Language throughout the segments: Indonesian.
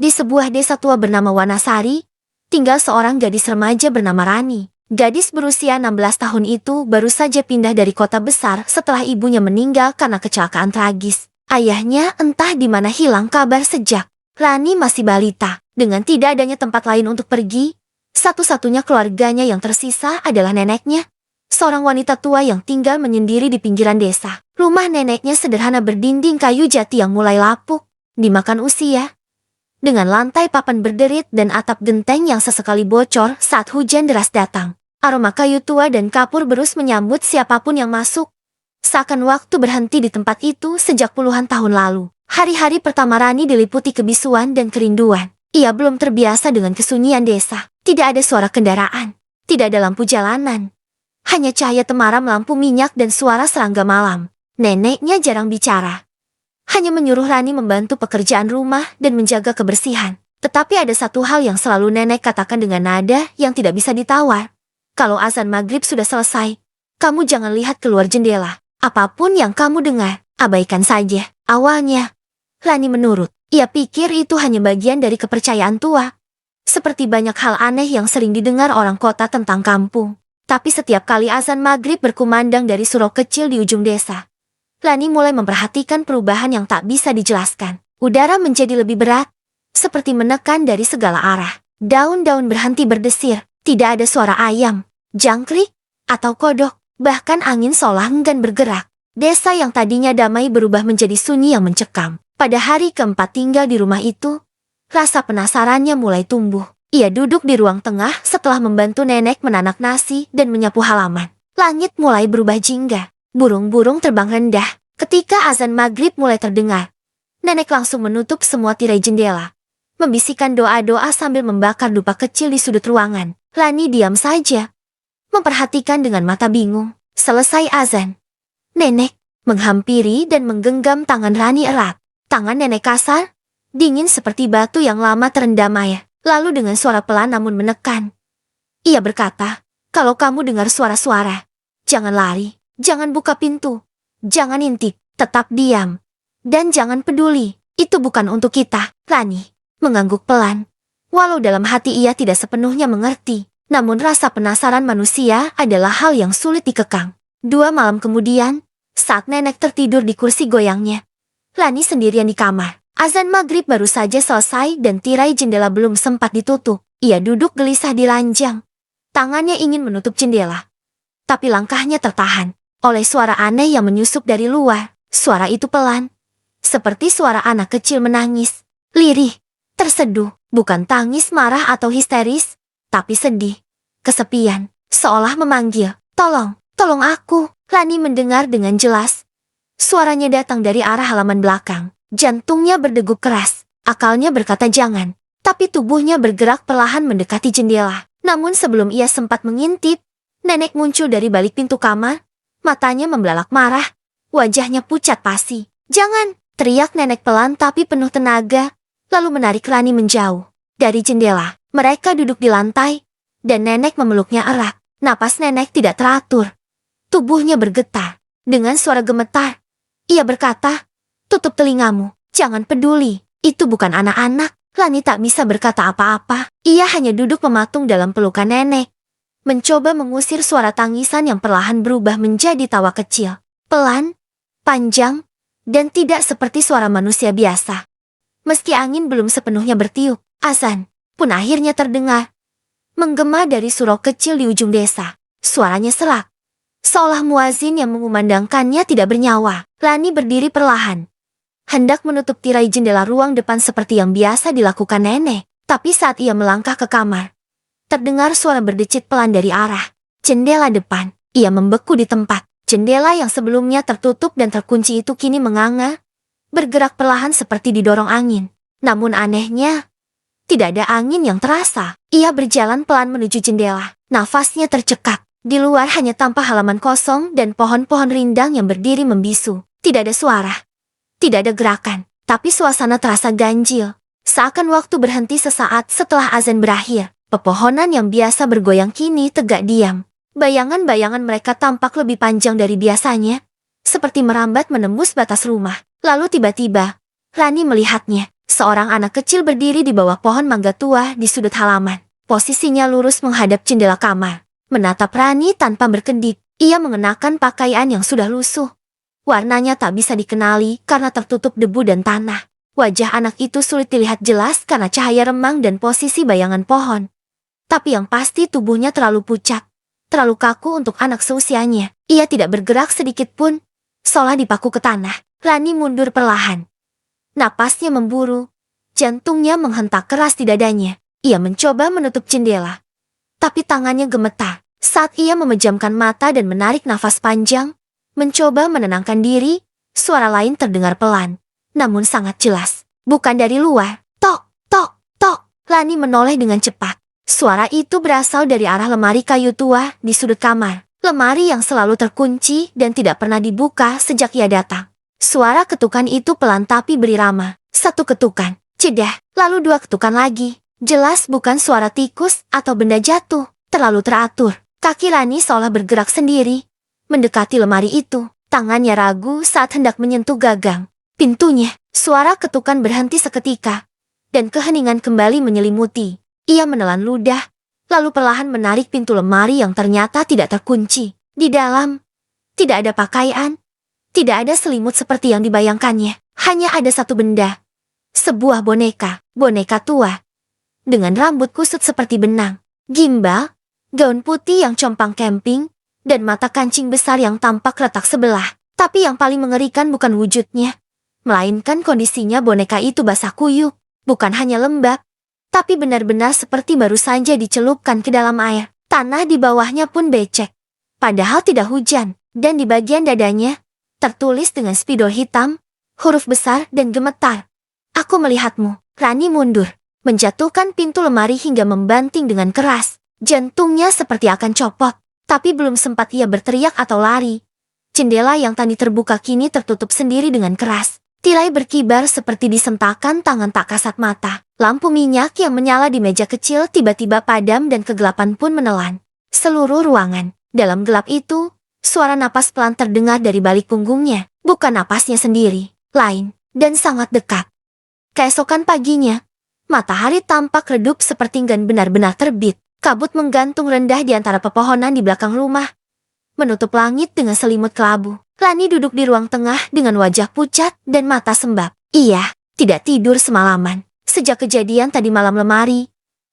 Di sebuah desa tua bernama Wanasari, tinggal seorang gadis remaja bernama Rani. Gadis berusia 16 tahun itu baru saja pindah dari kota besar setelah ibunya meninggal karena kecelakaan tragis. Ayahnya entah di mana hilang kabar sejak Rani masih balita. Dengan tidak adanya tempat lain untuk pergi, satu-satunya keluarganya yang tersisa adalah neneknya. Seorang wanita tua yang tinggal menyendiri di pinggiran desa. Rumah neneknya sederhana berdinding kayu jati yang mulai lapuk, dimakan usia. Dengan lantai papan berderit dan atap genteng yang sesekali bocor saat hujan deras datang. Aroma kayu tua dan kapur berus menyambut siapapun yang masuk. Seakan waktu berhenti di tempat itu sejak puluhan tahun lalu. Hari-hari pertama Rani diliputi kebisuan dan kerinduan. Ia belum terbiasa dengan kesunyian desa. Tidak ada suara kendaraan. Tidak ada lampu jalanan. Hanya cahaya temaram lampu minyak dan suara serangga malam. Neneknya jarang bicara. Hanya menyuruh Rani membantu pekerjaan rumah dan menjaga kebersihan. Tetapi ada satu hal yang selalu nenek katakan dengan nada yang tidak bisa ditawar. Kalau azan maghrib sudah selesai, kamu jangan lihat keluar jendela. Apapun yang kamu dengar, abaikan saja. Awalnya, Rani menurut. Ia pikir itu hanya bagian dari kepercayaan tua. Seperti banyak hal aneh yang sering didengar orang kota tentang kampung. Tapi setiap kali azan maghrib berkumandang dari surau kecil di ujung desa, Rani mulai memperhatikan perubahan yang tak bisa dijelaskan. Udara menjadi lebih berat, seperti menekan dari segala arah. Daun-daun berhenti berdesir, tidak ada suara ayam, jangkrik, atau kodok. Bahkan angin seolah enggan bergerak. Desa yang tadinya damai berubah menjadi sunyi yang mencekam. Pada hari keempat tinggal di rumah itu, rasa penasarannya mulai tumbuh. Ia duduk di ruang tengah setelah membantu nenek menanak nasi dan menyapu halaman. Langit mulai berubah jingga. Burung-burung terbang rendah. Ketika azan maghrib mulai terdengar, nenek langsung menutup semua tirai jendela. Membisikkan doa-doa sambil membakar dupa kecil di sudut ruangan. Rani diam saja, memperhatikan dengan mata bingung. Selesai azan, nenek menghampiri dan menggenggam tangan Rani erat. Tangan nenek kasar, dingin seperti batu yang lama terendam air. Lalu dengan suara pelan namun menekan, ia berkata, "Kalau kamu dengar suara-suara, jangan lari. Jangan buka pintu, jangan intip, tetap diam. Dan jangan peduli, itu bukan untuk kita." Rani mengangguk pelan. Walau dalam hati ia tidak sepenuhnya mengerti, namun rasa penasaran manusia adalah hal yang sulit dikekang. 2 malam kemudian, saat nenek tertidur di kursi goyangnya, Rani sendirian di kamar. Azan maghrib baru saja selesai dan tirai jendela belum sempat ditutup. Ia duduk gelisah di ranjang. Tangannya ingin menutup jendela, tapi langkahnya tertahan oleh suara aneh yang menyusup dari luar. Suara itu pelan, seperti suara anak kecil menangis. Lirih, terseduh, bukan tangis marah atau histeris, tapi sedih, kesepian, seolah memanggil, "Tolong, tolong aku." Rani mendengar dengan jelas. Suaranya datang dari arah halaman belakang. Jantungnya berdegup keras, akalnya berkata jangan, tapi tubuhnya bergerak perlahan mendekati jendela. Namun sebelum ia sempat mengintip, nenek muncul dari balik pintu kamar. Matanya membelalak marah, wajahnya pucat pasi. "Jangan!" teriak nenek pelan tapi penuh tenaga, lalu menarik Rani menjauh. Dari jendela, mereka duduk di lantai, dan nenek memeluknya erat. Napas nenek tidak teratur. Tubuhnya bergetar. Dengan suara gemetar, ia berkata, "Tutup telingamu, jangan peduli, itu bukan anak-anak." Rani tak bisa berkata apa-apa. Ia hanya duduk mematung dalam pelukan nenek, mencoba mengusir suara tangisan yang perlahan berubah menjadi tawa kecil. Pelan, panjang, dan tidak seperti suara manusia biasa. Meski angin belum sepenuhnya bertiup, azan pun akhirnya terdengar. Menggema dari surau kecil di ujung desa. Suaranya serak, seolah muazin yang mengumandangkannya tidak bernyawa. Rani berdiri perlahan, hendak menutup tirai jendela ruang depan seperti yang biasa dilakukan nenek. Tapi saat ia melangkah ke kamar, terdengar suara berdecit pelan dari arah jendela depan. Ia membeku di tempat. Jendela yang sebelumnya tertutup dan terkunci itu kini menganga, bergerak perlahan seperti didorong angin. Namun anehnya, tidak ada angin yang terasa. Ia berjalan pelan menuju jendela. Nafasnya tercekat. Di luar hanya tampak halaman kosong dan pohon-pohon rindang yang berdiri membisu. Tidak ada suara, tidak ada gerakan, tapi suasana terasa ganjil. Seakan waktu berhenti sesaat setelah azan berakhir. Pepohonan yang biasa bergoyang kini tegak diam. Bayangan-bayangan mereka tampak lebih panjang dari biasanya, seperti merambat menembus batas rumah. Lalu tiba-tiba, Rani melihatnya. Seorang anak kecil berdiri di bawah pohon mangga tua di sudut halaman. Posisinya lurus menghadap jendela kamar. Menatap Rani tanpa berkedip. Ia mengenakan pakaian yang sudah lusuh. Warnanya tak bisa dikenali karena tertutup debu dan tanah. Wajah anak itu sulit dilihat jelas karena cahaya remang dan posisi bayangan pohon. Tapi yang pasti tubuhnya terlalu pucat. Terlalu kaku untuk anak seusianya. Ia tidak bergerak sedikit pun, seolah dipaku ke tanah. Rani mundur perlahan. Napasnya memburu. Jantungnya menghentak keras di dadanya. Ia mencoba menutup jendela. Tapi tangannya gemetar. Saat ia memejamkan mata dan menarik nafas panjang, mencoba menenangkan diri, suara lain terdengar pelan. Namun sangat jelas. Bukan dari luar. Tok, tok, tok. Rani menoleh dengan cepat. Suara itu berasal dari arah lemari kayu tua di sudut kamar. Lemari yang selalu terkunci dan tidak pernah dibuka sejak ia datang. Suara ketukan itu pelan tapi berirama. Satu ketukan, jeda, lalu dua ketukan lagi. Jelas bukan suara tikus atau benda jatuh. Terlalu teratur. Kaki Rani seolah bergerak sendiri. Mendekati lemari itu, tangannya ragu saat hendak menyentuh gagang. Pintunya, suara ketukan berhenti seketika. Dan keheningan kembali menyelimuti. Ia menelan ludah, lalu perlahan menarik pintu lemari yang ternyata tidak terkunci. Di dalam, tidak ada pakaian. Tidak ada selimut seperti yang dibayangkannya. Hanya ada satu benda. Sebuah boneka tua. Dengan rambut kusut seperti benang. Gimbal, gaun putih yang compang camping, dan mata kancing besar yang tampak retak sebelah. Tapi yang paling mengerikan bukan wujudnya, melainkan kondisinya. Boneka itu basah kuyup, bukan hanya lembab, tapi benar-benar seperti baru saja dicelupkan ke dalam air. Tanah di bawahnya pun becek. Padahal tidak hujan, dan di bagian dadanya, tertulis dengan spidol hitam, huruf besar dan gemetar. Aku melihatmu. Rani mundur, menjatuhkan pintu lemari hingga membanting dengan keras. Jantungnya seperti akan copot, tapi belum sempat ia berteriak atau lari. Jendela yang tadi terbuka kini tertutup sendiri dengan keras. Tirai berkibar seperti disentakan tangan tak kasat mata. Lampu minyak yang menyala di meja kecil tiba-tiba padam dan kegelapan pun menelan seluruh ruangan. Dalam gelap itu, suara napas pelan terdengar dari balik punggungnya. Bukan napasnya sendiri, lain, dan sangat dekat. Keesokan paginya, matahari tampak redup sepertinggan benar-benar terbit. Kabut menggantung rendah di antara pepohonan di belakang rumah, menutup langit dengan selimut kelabu. Rani duduk di ruang tengah dengan wajah pucat dan mata sembab. Ia tidak tidur semalaman. Sejak kejadian tadi malam lemari,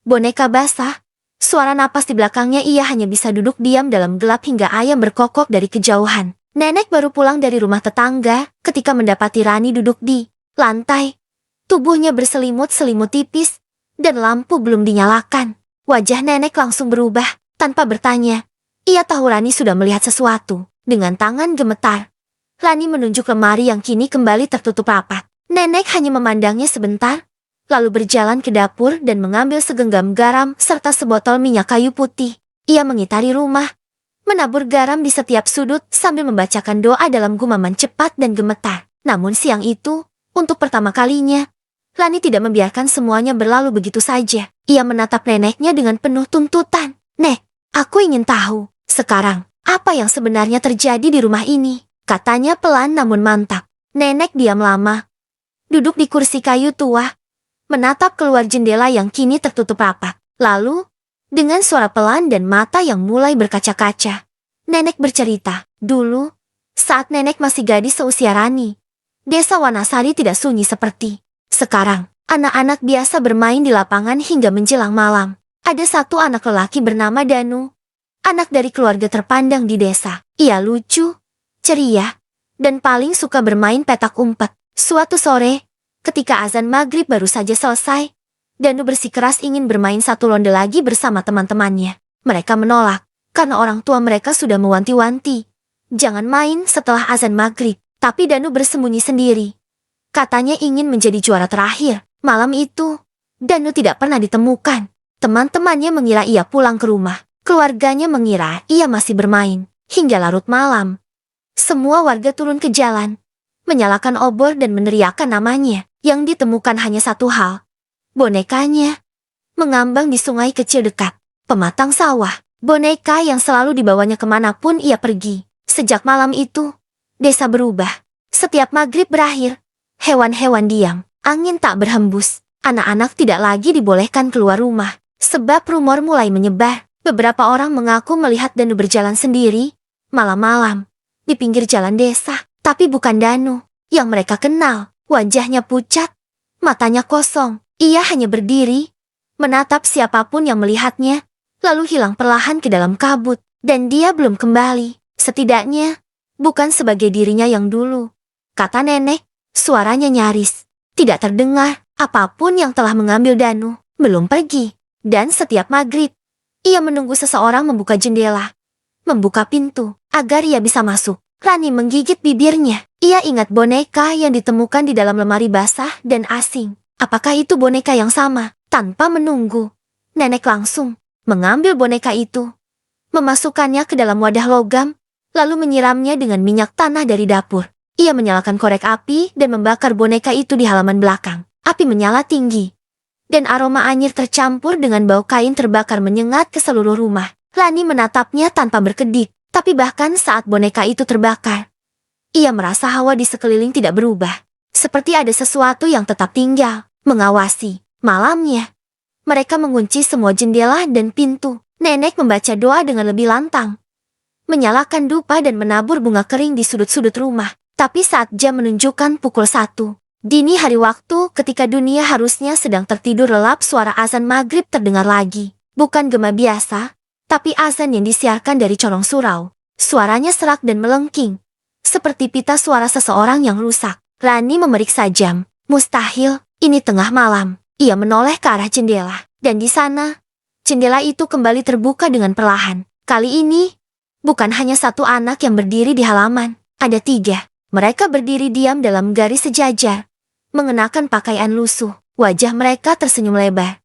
boneka basah, suara napas di belakangnya, ia hanya bisa duduk diam dalam gelap hingga ayam berkokok dari kejauhan. Nenek baru pulang dari rumah tetangga ketika mendapati Rani duduk di lantai. Tubuhnya berselimut-selimut tipis dan lampu belum dinyalakan. Wajah nenek langsung berubah. Tanpa bertanya, ia tahu Rani sudah melihat sesuatu. Dengan tangan gemetar, Rani menunjuk lemari yang kini kembali tertutup rapat. Nenek hanya memandangnya sebentar, lalu berjalan ke dapur dan mengambil segenggam garam serta sebotol minyak kayu putih. Ia mengitari rumah, menabur garam di setiap sudut sambil membacakan doa dalam gumaman cepat dan gemetar. Namun siang itu, untuk pertama kalinya, Rani tidak membiarkan semuanya berlalu begitu saja. Ia menatap neneknya dengan penuh tuntutan. Nek, aku ingin tahu, sekarang, apa yang sebenarnya terjadi di rumah ini? Katanya pelan namun mantap. Nenek diam lama, duduk di kursi kayu tua, menatap keluar jendela yang kini tertutup rapat. Lalu, dengan suara pelan dan mata yang mulai berkaca-kaca, nenek bercerita. Dulu, saat nenek masih gadis seusia Rani, desa Wanasari tidak sunyi seperti sekarang. Anak-anak biasa bermain di lapangan hingga menjelang malam. Ada satu anak lelaki bernama Danu, anak dari keluarga terpandang di desa. Ia lucu, ceria, dan paling suka bermain petak umpet. Suatu sore, ketika azan maghrib baru saja selesai, Danu bersikeras ingin bermain satu ronde lagi bersama teman-temannya. Mereka menolak, karena orang tua mereka sudah mewanti-wanti. Jangan main setelah azan maghrib. Tapi Danu bersembunyi sendiri. Katanya ingin menjadi juara terakhir. Malam itu, Danu tidak pernah ditemukan. Teman-temannya mengira ia pulang ke rumah. Keluarganya mengira ia masih bermain. Hingga larut malam, semua warga turun ke jalan, menyalakan obor dan meneriakkan namanya. Yang ditemukan hanya satu hal. Bonekanya mengambang di sungai kecil dekat pematang sawah. Boneka yang selalu dibawanya kemanapun ia pergi. Sejak malam itu, desa berubah. Setiap maghrib berakhir, hewan-hewan diam. Angin tak berhembus. Anak-anak tidak lagi dibolehkan keluar rumah. Sebab rumor mulai menyebar. Beberapa orang mengaku melihat Danu berjalan sendiri. Malam-malam. Di pinggir jalan desa. Tapi bukan Danu. Yang mereka kenal. Wajahnya pucat. Matanya kosong. Ia hanya berdiri. Menatap siapapun yang melihatnya. Lalu hilang perlahan ke dalam kabut. Dan dia belum kembali. Setidaknya, bukan sebagai dirinya yang dulu. Kata nenek, suaranya nyaris. Tidak terdengar. Apapun yang telah mengambil Danu, belum pergi. Dan setiap maghrib, ia menunggu seseorang membuka jendela. Membuka pintu, agar ia bisa masuk. Rani menggigit bibirnya. Ia ingat boneka yang ditemukan di dalam lemari basah dan asing. Apakah itu boneka yang sama? Tanpa menunggu, nenek langsung mengambil boneka itu. Memasukkannya ke dalam wadah logam, lalu menyiramnya dengan minyak tanah dari dapur. Ia menyalakan korek api dan membakar boneka itu di halaman belakang. Api menyala tinggi, dan aroma anyir tercampur dengan bau kain terbakar menyengat ke seluruh rumah. Rani menatapnya tanpa berkedip, tapi bahkan saat boneka itu terbakar, ia merasa hawa di sekeliling tidak berubah. Seperti ada sesuatu yang tetap tinggal, mengawasi. Malamnya, mereka mengunci semua jendela dan pintu. Nenek membaca doa dengan lebih lantang, menyalakan dupa dan menabur bunga kering di sudut-sudut rumah. Tapi saat jam menunjukkan pukul 1, dini hari waktu ketika dunia harusnya sedang tertidur lelap, suara azan maghrib terdengar lagi. Bukan gema biasa, tapi azan yang disiarkan dari corong surau. Suaranya serak dan melengking, seperti pita suara seseorang yang rusak. Rani memeriksa jam. Mustahil, ini tengah malam. Ia menoleh ke arah jendela, dan di sana, jendela itu kembali terbuka dengan perlahan. Kali ini, bukan hanya satu anak yang berdiri di halaman, ada 3. Mereka berdiri diam dalam garis sejajar, mengenakan pakaian lusuh. Wajah mereka tersenyum lebar.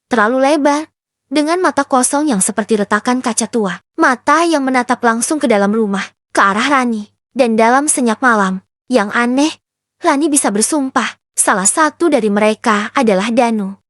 Terlalu lebar, dengan mata kosong yang seperti retakan kaca tua. Mata yang menatap langsung ke dalam rumah, ke arah Rani. Dan dalam senyap malam, yang aneh, Rani bisa bersumpah, salah satu dari mereka adalah Danu.